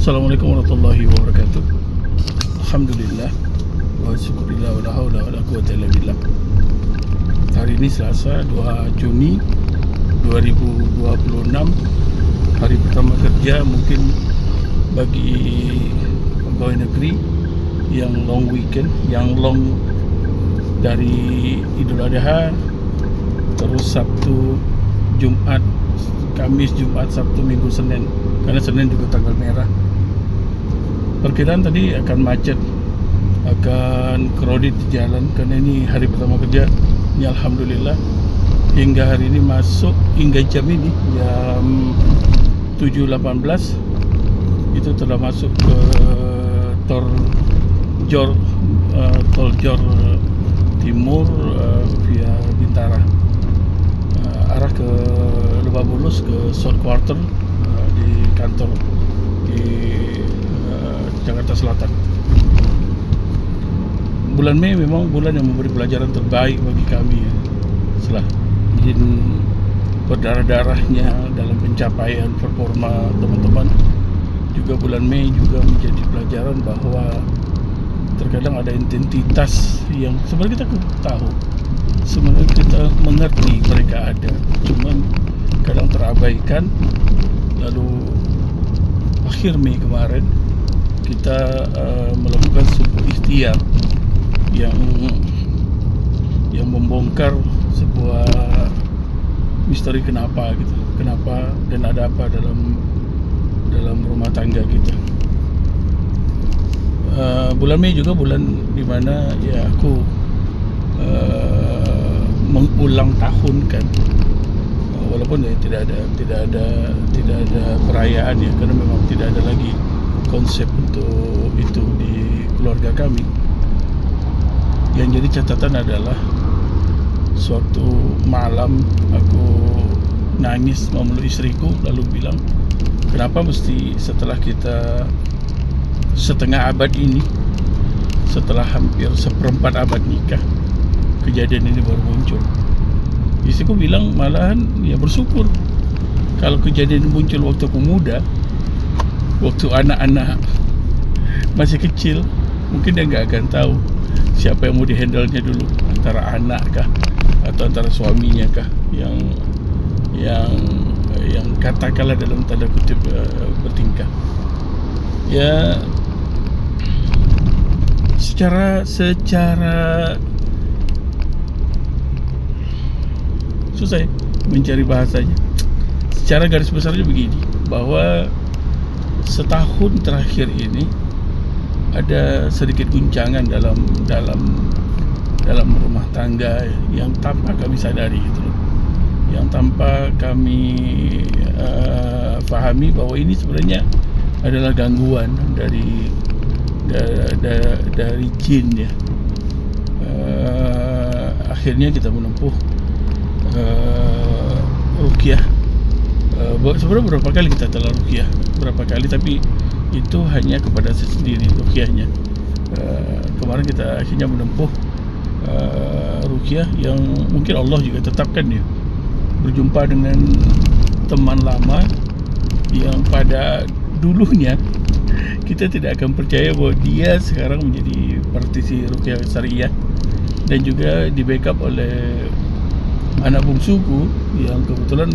Assalamualaikum warahmatullahi wabarakatuh. Alhamdulillah wa syukurillah wa la haula wa la quwwata illa billah. Hari ini Selasa 2 Juni 2026, hari pertama kerja mungkin bagi pegawai negeri yang long weekend, yang long dari Idul Adha, terus Sabtu, Jumat, Kamis, Jumat, Sabtu, Minggu, Senin, karena Senin juga tanggal merah. Perkiraan tadi akan macet, akan crowded di jalan karena ini hari pertama kerja. Ini Alhamdulillah hingga hari ini masuk, hingga jam ini jam 7.18 itu telah masuk ke tol Jor Timur via Bintara, arah ke Lebak Bulus, ke South Quarter, di kantor di Jakarta Selatan. Bulan Mei memang bulan yang memberi pelajaran terbaik bagi kami ya. Setelah izin berdarah-darahnya dalam pencapaian performa teman-teman, juga bulan Mei juga menjadi pelajaran bahwa terkadang ada identitas yang sebenarnya kita tahu, sebenarnya kita mengerti mereka ada, cuman kadang terabaikan. Lalu akhir Mei kemarin kita melakukan sebuah ikhtiar yang membongkar sebuah misteri kenapa dan ada apa dalam rumah tangga kita. Bulan Mei juga bulan dimana ya aku mengulang tahun kan, walaupun ya tidak ada perayaan ya, karena memang tidak ada lagi konsep untuk itu di keluarga kami. Yang jadi catatan adalah suatu malam aku nangis memeluk istriku, lalu bilang, kenapa mesti setelah kita setengah abad ini, setelah hampir seperempat abad nikah, kejadian ini baru muncul. Istriku bilang malahan ya bersyukur kalau kejadian muncul waktu aku muda, waktu anak-anak masih kecil, mungkin dia nggak akan tahu siapa yang mau dihandle-nya dulu, antara anak kah atau antara suaminya kah yang katakanlah dalam tanda kutip bertingkah. Ya secara susah ya mencari bahasanya. Secara garis besarnya begini, bahwa setahun terakhir ini ada sedikit guncangan dalam rumah tangga yang tanpa kami sadari gitu loh, yang tanpa kami pahami bahwa ini sebenarnya adalah gangguan dari jin ya. Akhirnya kita menempuh ruqyah. Sebenarnya berapa kali kita telah ruqyah, tapi itu hanya kepada saya sendiri ruqyahnya. Kemarin kita akhirnya menempuh ruqyah yang mungkin Allah juga tetapkan ya, berjumpa dengan teman lama yang pada dulunya kita tidak akan percaya bahwa dia sekarang menjadi praktisi ruqyah syariah, dan juga di backup oleh anak bungsuku yang kebetulan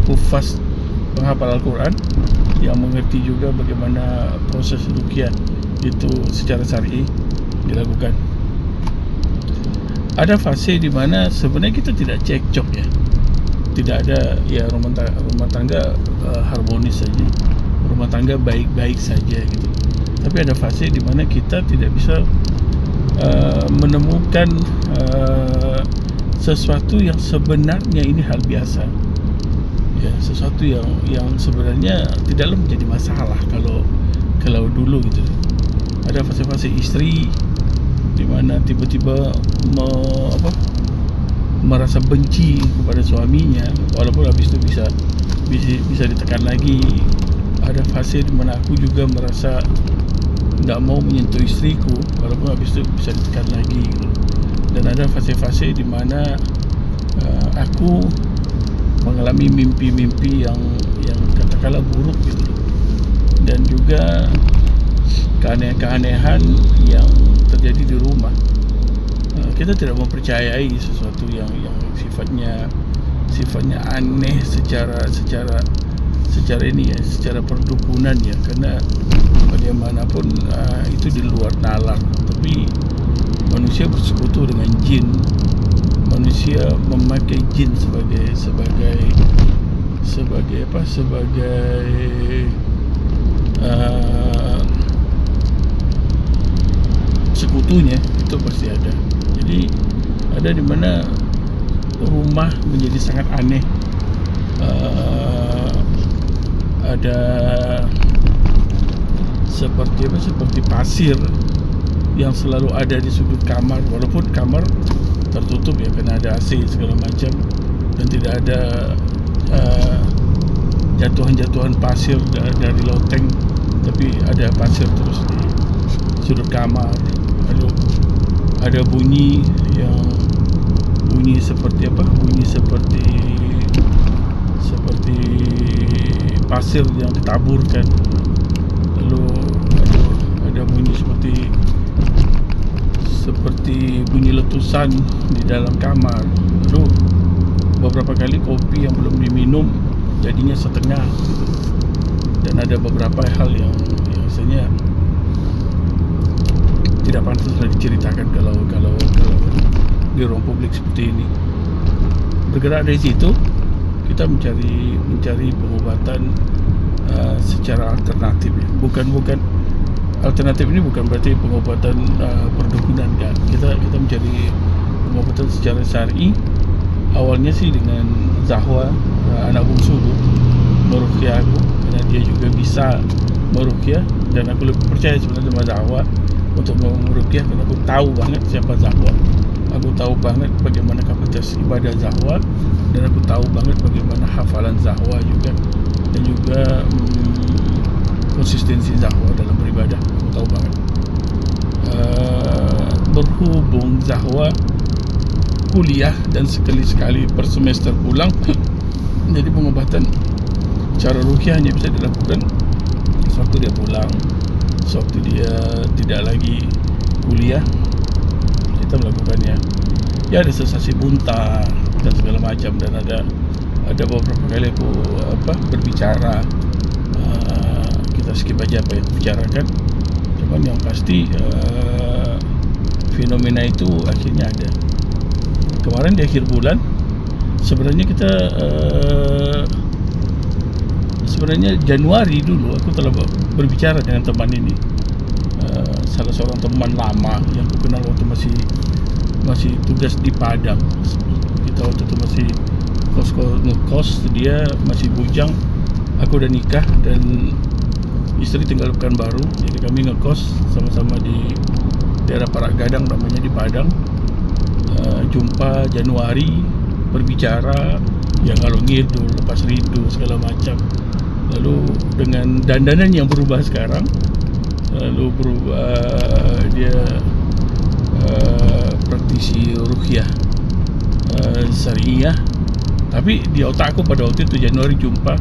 hufaz penghafal Al-Quran, yang mengerti juga bagaimana proses ruqyah itu secara syar'i dilakukan. Ada fase di mana sebenarnya kita tidak cekcok ya, tidak ada ya, rumah tangga harmonis saja, rumah tangga baik-baik saja gitu. Tapi ada fase di mana kita tidak bisa menemukan sesuatu yang sebenarnya ini hal biasa ya, sesuatu yang sebenarnya tidaklah menjadi masalah kalau dulu gitu. Ada fase-fase istri di mana tiba-tiba merasa benci kepada suaminya, walaupun habis itu bisa ditekan lagi. Ada fase di mana aku juga merasa nggak mau menyentuh istriku, walaupun habis itu bisa ditekan lagi gitu. Dan ada fase-fase di mana aku mengalami mimpi-mimpi yang katakanlah buruk gitu. dan juga keanehan yang terjadi di rumah. Kita tidak mempercayai sesuatu yang sifatnya aneh secara ini ya, secara perdukunan ya, karena bagaimanapun itu di luar nalar. Tapi manusia bersekutu dengan jin, manusia memakai jin sebagai sekutunya, itu pasti ada. Jadi ada di mana rumah menjadi sangat aneh. Ada seperti pasir yang selalu ada di sudut kamar, walaupun kamar tertutup ya, karena ada AC segala macam, dan tidak ada jatuhan pasir dari loteng, tapi ada pasir terus di sudut kamar. Lalu ada bunyi seperti pasir yang ditaburkan. Lalu ada bunyi seperti bunyi letusan di dalam kamar. Lalu beberapa kali kopi yang belum diminum jadinya setengah gitu. Dan ada beberapa hal yang biasanya tidak pantaslah diceritakan kalau di ruang publik seperti ini. Bergerak dari situ, kita mencari pengobatan secara alternatif ya. Bukan alternatif ini bukan berarti pengobatan perdukunan kan. Kita mencari pengobatan secara syar'i. Awalnya sih dengan Zahwa, anak bungsu meruqyah aku, karena dia juga bisa meruqyah, dan aku lebih percaya sebenarnya sama Zahwa untuk meruqyah, karena aku tahu banget siapa Zahwa. Aku tahu banget bagaimana kapasitas ibadah Zahwa, dan aku tahu banget bagaimana hafalan Zahwa juga, dan juga konsistensi Zahwa dalam beribadah. Aku tahu banget. Berhubung Zahwa kuliah dan sekali-sekali per semester pulang, jadi pengobatan cara ruqyah hanya bisa dilakukan sewaktu dia pulang, sewaktu dia tidak lagi kuliah. Kita melakukannya ya, ada sensasi muntah dan segala macam, dan ada beberapa kali aku berbicara. Kita skip aja apa yang dibicarakan, cuman yang pasti fenomena itu akhirnya ada. Kemarin di akhir bulan sebenarnya kita Januari dulu aku telah berbicara dengan teman ini, salah seorang teman lama yang aku kenal waktu masih tugas di Padang. Kita waktu itu masih ngekos, dia masih bujang, aku udah nikah dan istri tinggal Pekanbaru, jadi kami ngekos sama-sama di daerah Parak Gadang namanya, di Padang. Jumpa Januari, berbicara yang ngalor ngidul, lepas rindu segala macam. Lalu dengan dandanan yang berubah sekarang, lalu berubah dia praktisi ruqyah syariah. Tapi di otak aku pada waktu itu Januari jumpa,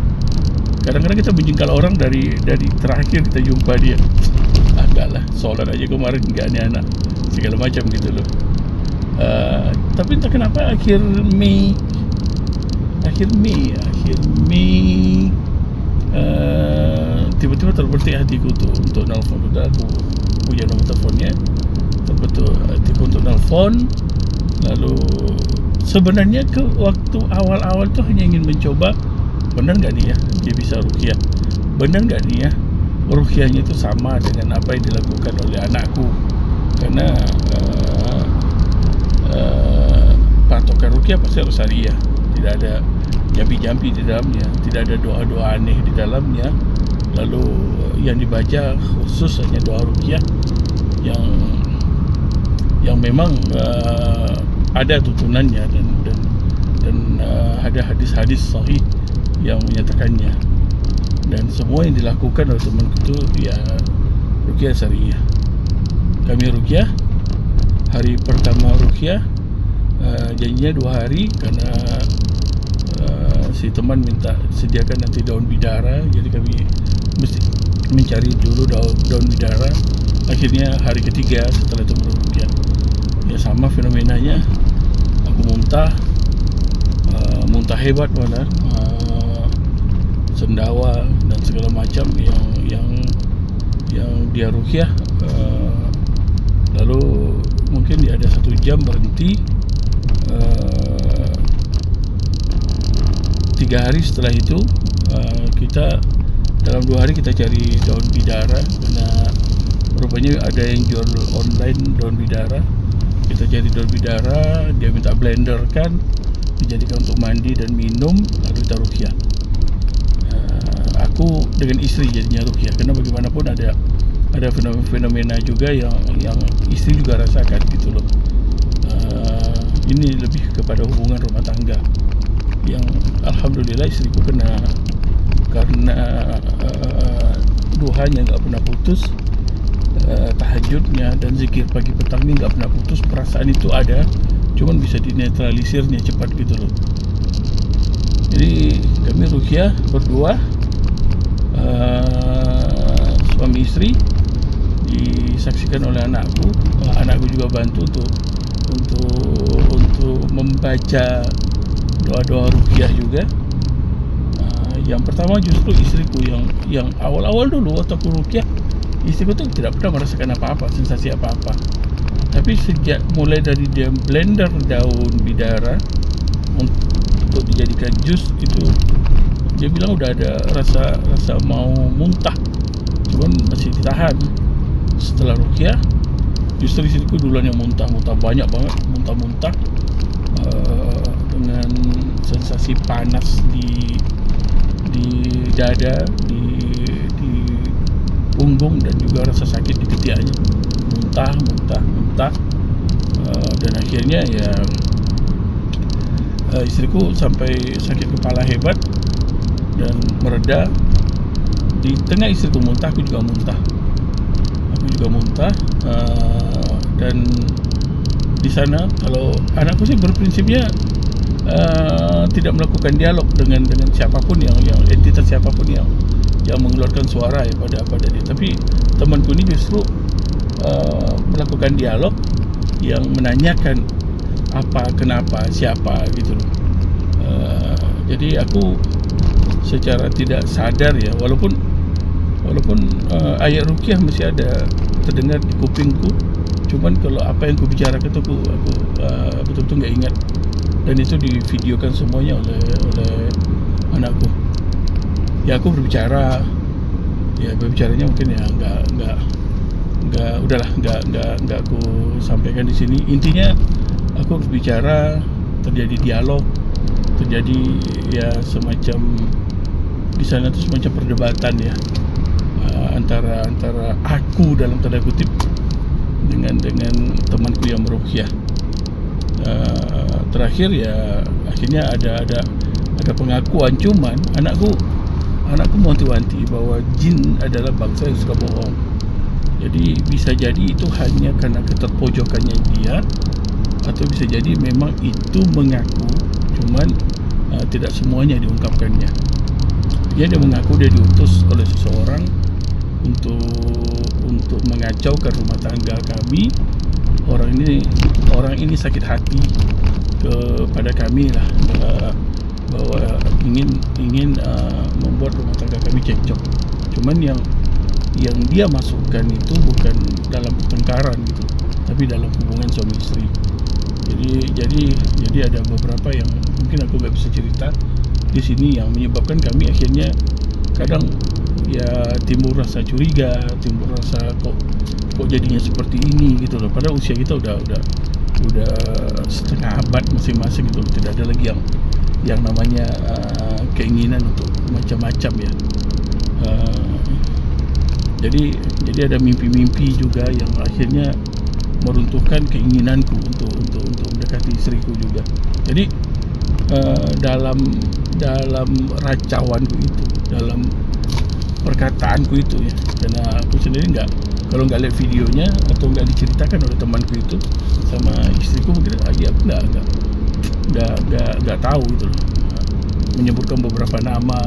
kadang-kadang kita menjengkal orang dari terakhir kita jumpa dia. Enggak lah, sholat aja kemarin enggak nih anak, segala macam gitu loh. Tapi entah kenapa akhir Mei tiba-tiba terbetik hatiku untuk nelfon. Udah aku punya nomor teleponnya, terbetul hatiku untuk nelfon. Lalu sebenarnya ke waktu awal-awal tuh hanya ingin mencoba, benar nggak nih ya dia bisa ruqyah, benar nggak nih ya ruqyahnya itu sama dengan apa yang dilakukan oleh anakku. Karena patokan ruqyah pasti harus syariah, tidak ada jampi-jampi di dalamnya, tidak ada doa-doa aneh di dalamnya. Lalu yang dibaca khusus hanya doa ruqyah yang memang ada tuntunannya dan ada hadis-hadis sahih yang menyatakannya. Dan semua yang dilakukan oleh temanku itu ya ruqyah syariah. Kami ruqyah, hari pertama ruqyah janjinya 2 hari, karena si teman minta sediakan nanti daun bidara, jadi kami mencari dulu daun bidara. Akhirnya hari ketiga setelah itu meruqyah, ya sama fenomenanya, aku muntah, muntah hebat malah, sendawa dan segala macam yang dia ruqyah. Lalu mungkin dia ada 1 jam berhenti. 3 hari setelah itu, kita dalam 2 hari kita cari daun bidara, karena rupanya ada yang jual online daun bidara. Kita cari daun bidara, dia minta blender kan, dijadikan untuk mandi dan minum, lalu kita ruqyah. Aku dengan istri jadinya ruqyah, karena bagaimanapun ada fenomena juga yang istri juga rasakan gitu loh. Ini lebih kepada hubungan rumah tangga yang alhamdulillah istriku kena, karena duhanya nggak pernah putus, tahajudnya dan zikir pagi petang ini nggak pernah putus. Perasaan itu ada, cuman bisa dinetralisirnya cepat gitu loh. Jadi kami ruqyah berdua, suami istri, disaksikan oleh anakku. Anakku juga bantu untuk membaca doa-doa ruqyah juga. Yang pertama justru istriku yang awal-awal dulu waktu aku ruqyah, istriku tuh tidak pernah merasakan apa-apa, sensasi apa-apa. Tapi sejak mulai dari dia blender daun bidara untuk dijadikan jus, itu dia bilang udah ada rasa mau muntah, cuman masih ditahan. Setelah ruqyah, justru istriku duluan yang muntah banyak banget, muntah dengan sensasi panas di dada, di punggung, dan juga rasa sakit di ketiaknya. Muntah, dan akhirnya ya istriku sampai sakit kepala hebat dan mereda. Di tengah istriku muntah, aku juga muntah. Dan di sana, kalau anakku sih berprinsipnya tidak melakukan dialog dengan siapapun yang entitas siapapun yang mengeluarkan suara ya pada dia. Tapi temanku ini justru melakukan dialog, yang menanyakan apa, kenapa, siapa gitu loh. Jadi aku secara tidak sadar ya, walaupun ayat ruqyah masih ada terdengar di kupingku, cuman kalau apa yang ku bicarakan itu aku betul-betul nggak ingat. Dan itu divideokan semuanya oleh anakku. Ya aku berbicaranya mungkin ya nggak aku sampaikan di sini. Intinya aku berbicara, terjadi dialog, terjadi ya semacam di sana tuh semacam perdebatan ya, antara aku dalam tanda kutip dengan temanku yang meruqyah. Terakhir ya akhirnya ada pengakuan, cuman anakku mewanti-wanti bahwa jin adalah bangsa yang suka bohong. Jadi bisa jadi itu hanya karena keterpojokannya dia, atau bisa jadi memang itu mengaku, cuman tidak semuanya diungkapkannya. Dia mengaku dia diutus oleh seseorang untuk mengacaukan rumah tangga kami. Orang ini sakit hati kepada kami lah, bahwa ingin membuat rumah tangga kami cekcok. Cuman yang dia masukkan itu bukan dalam pertengkaran gitu, tapi dalam hubungan suami istri. Jadi ada beberapa yang mungkin aku nggak bisa cerita di sini, yang menyebabkan kami akhirnya kadang ya timbul rasa curiga, timbul rasa kok jadinya seperti ini gitu loh. Padahal usia kita udah setengah abad masing-masing gitu loh. Tidak ada lagi yang namanya keinginan untuk macam-macam ya. Jadi ada mimpi-mimpi juga yang akhirnya meruntuhkan keinginanku untuk mendekati istriku juga. Jadi dalam racauanku itu, dalam perkataanku itu ya, karena aku sendiri kalau nggak lihat videonya atau nggak diceritakan oleh temanku itu sama istriku, mungkin aku nggak tahu gitu loh. Menyebutkan beberapa nama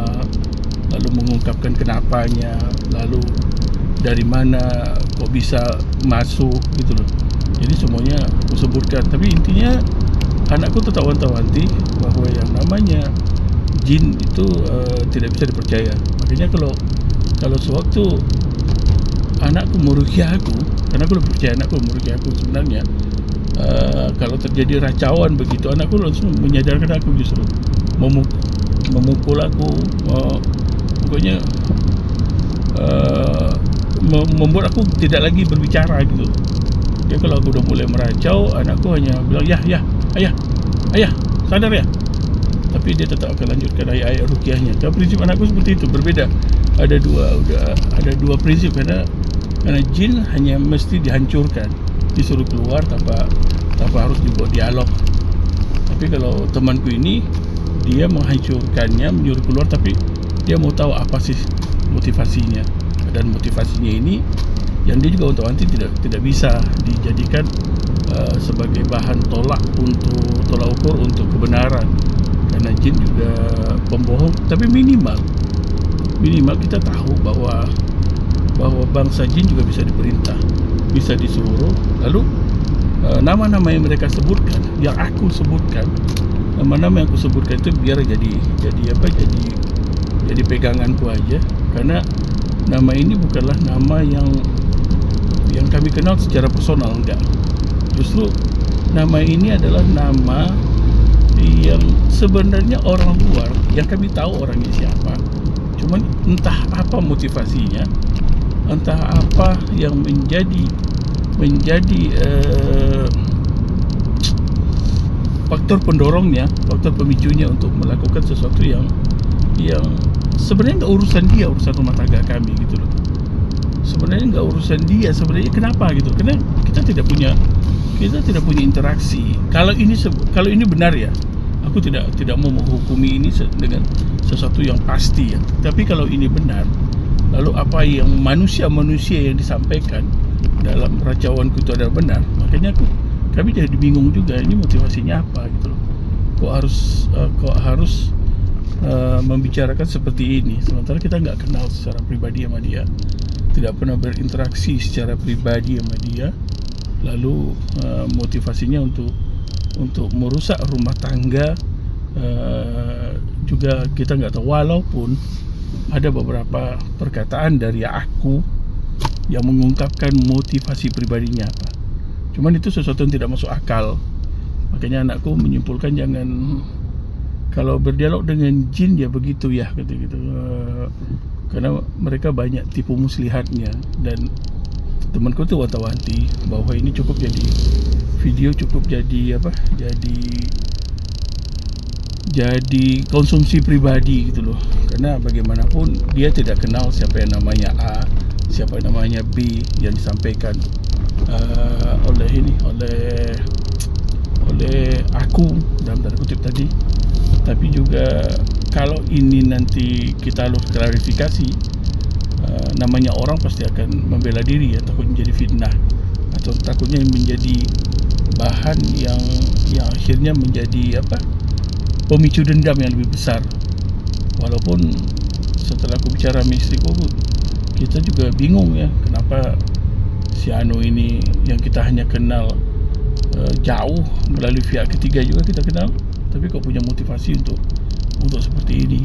lalu mengungkapkan kenapanya, lalu dari mana kok bisa masuk gitu loh. Jadi semuanya aku sebutkan, tapi intinya anakku tetap wanti-wanti bahwa yang namanya jin itu tidak bisa dipercaya. Makanya kalau sewaktu anakku meruqyah aku, karena aku lebih percaya anakku meruqyah aku sebenarnya, kalau terjadi racauan begitu, anakku langsung menyadarkan aku, justru memukul aku, pokoknya membuat aku tidak lagi berbicara gitu. Dia kalau aku udah mulai meracau, anakku hanya bilang ayah sadar ya, tapi dia tetap akan lanjutkan ayat-ayat ruqyahnya. Kalau prinsip anakku seperti itu, berbeda. Ada dua prinsip, karena jin hanya mesti dihancurkan, disuruh keluar tanpa harus dibuat dialog. Tapi kalau temanku ini, dia menghancurkannya, menyuruh keluar, tapi dia mau tahu apa sih motivasinya. Dan motivasinya ini yang dia juga wanti-wanti tidak bisa dijadikan sebagai bahan tolak ukur untuk kebenaran, karena jin juga pembohong. Tapi minimal kita tahu bahwa bangsa jin juga bisa diperintah, bisa disuruh. Lalu nama-nama yang mereka sebutkan, yang aku sebutkan, nama-nama yang aku sebutkan itu biar jadi peganganku aja, karena nama ini bukanlah nama yang kami kenal secara personal, enggak. Justru nama ini adalah nama yang sebenarnya orang luar yang kami tahu orangnya siapa, cuman entah apa motivasinya, entah apa yang menjadi faktor pendorongnya, faktor pemicunya untuk melakukan sesuatu yang sebenarnya nggak urusan dia, urusan rumah tangga kami gitu loh. Sebenarnya nggak urusan dia, sebenarnya kenapa gitu? Karena kita tidak punya interaksi. Kalau ini benar ya, aku tidak mau menghukumi ini dengan sesuatu yang pasti ya. Tapi kalau ini benar, lalu apa yang manusia yang disampaikan dalam racauanku itu adalah benar, makanya kami jadi bingung juga, ini motivasinya apa gitu loh. Kok harus membicarakan seperti ini, sementara kita nggak kenal secara pribadi sama dia, tidak pernah berinteraksi secara pribadi sama dia, lalu motivasinya untuk merusak rumah tangga juga kita nggak tahu. Walaupun ada beberapa perkataan dari aku yang mengungkapkan motivasi pribadinya apa, cuman itu sesuatu yang tidak masuk akal. Makanya anakku menyimpulkan, jangan, kalau berdialog dengan jin ya begitu ya, gitu. Karena mereka banyak tipu muslihatnya. Dan temanku tuh wanti-wanti bahwa ini cukup jadi video, cukup jadi jadi konsumsi pribadi gitu loh. Karena bagaimanapun dia tidak kenal siapa yang namanya A, siapa yang namanya B yang disampaikan oleh aku dalam tanda kutip tadi. Tapi juga kalau ini nanti kita harus klarifikasi, namanya orang pasti akan membela diri ya, takut menjadi fitnah atau takutnya menjadi bahan yang akhirnya menjadi pemicu dendam yang lebih besar. Walaupun setelah aku bicara sama istriku, kita juga bingung ya, kenapa si Anu ini yang kita hanya kenal jauh melalui pihak ketiga juga kita kenal, tapi kok punya motivasi untuk seperti ini.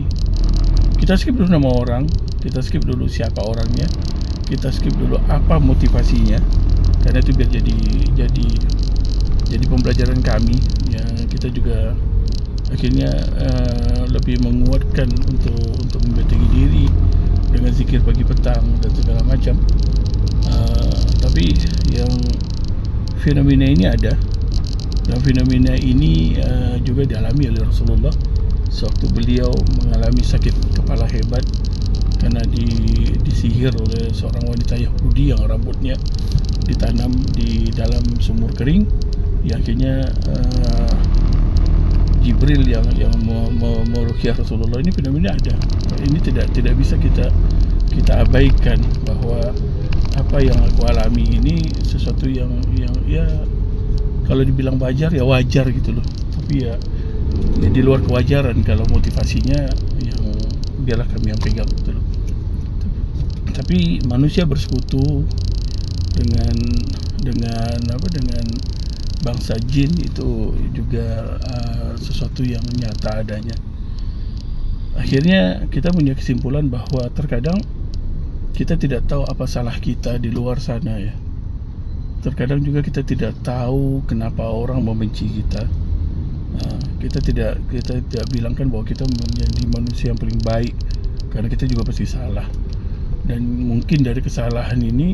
Kita skip dulu nama orang, kita skip dulu siapa orangnya, kita skip dulu apa motivasinya, karena itu biar jadi pembelajaran kami yang kita juga akhirnya lebih menguatkan untuk membentengi diri dengan zikir pagi petang dan segala macam. Tapi yang fenomena ini ada, dan fenomena ini juga dialami oleh Rasulullah sewaktu beliau mengalami sakit kepala hebat karena disihir oleh seorang wanita Yahudi yang rambutnya ditanam di dalam sumur kering. Ya, akhirnya Jibril yang meruqyah Rasulullah. Ini fenomena ada. Ini tidak bisa kita abaikan bahwa apa yang aku alami ini sesuatu yang ya kalau dibilang wajar ya wajar gitu loh. Tapi ya di luar kewajaran kalau motivasinya yang biarlah kami yang pegang gitu loh. Tapi manusia bersekutu dengan bangsa jin itu juga sesuatu yang nyata adanya. Akhirnya kita punya kesimpulan bahwa terkadang kita tidak tahu apa salah kita di luar sana ya. Terkadang juga kita tidak tahu kenapa orang membenci kita. Kita tidak bilangkan bahwa kita menjadi manusia yang paling baik, karena kita juga pasti salah. Dan mungkin dari kesalahan ini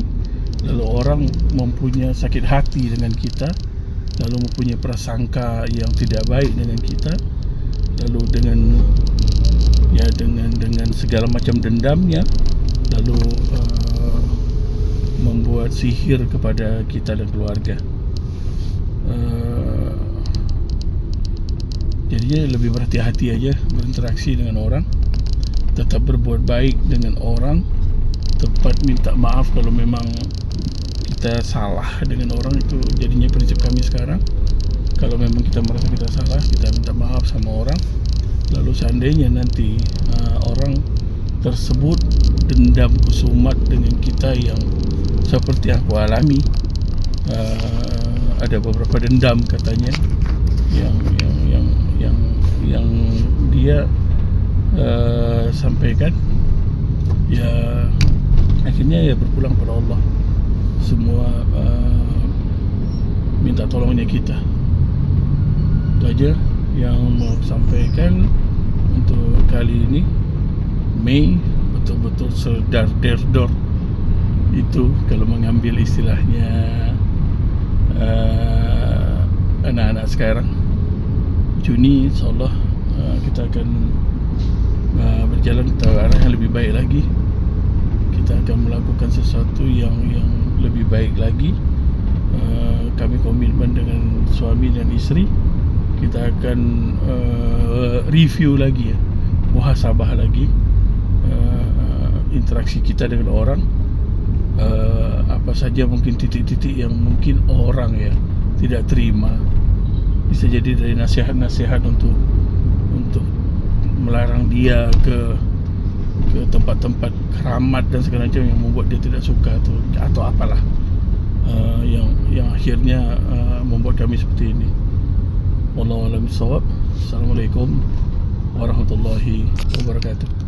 lalu orang mempunyai sakit hati dengan kita, lalu mempunyai prasangka yang tidak baik dengan kita, lalu dengan segala macam dendamnya, lalu membuat sihir kepada kita dan keluarga. Jadinya lebih berhati-hati aja berinteraksi dengan orang, tetap berbuat baik dengan orang, tepat minta maaf kalau memang kita salah dengan orang. Itu jadinya prinsip kami sekarang. Kalau memang kita merasa kita salah, kita minta maaf sama orang. Lalu seandainya nanti orang tersebut dendam kusumat dengan kita yang seperti yang aku alami, ada beberapa dendam katanya yang dia sampaikan, ya akhirnya ya berpulang pada Allah. Semua minta tolongnya kita. Itu aja yang mau sampaikan untuk kali ini. Mei betul-betul sedar derdor itu kalau mengambil istilahnya anak-anak sekarang. Juni insyaallah kita akan berjalan ke arah yang lebih baik lagi. Kita akan melakukan sesuatu yang lebih baik lagi. Kami komitmen dengan suami dan isteri, kita akan review lagi ya, muhasabah lagi interaksi kita dengan orang. Apa saja mungkin titik-titik yang mungkin orang ya tidak terima, bisa jadi dari nasihat-nasihat untuk melarang dia ke tempat-tempat keramat dan segala macam yang membuat dia tidak suka atau apalah yang akhirnya membuat kami seperti ini. Wallahu a'lam bishawab. Assalamualaikum warahmatullahi wabarakatuh.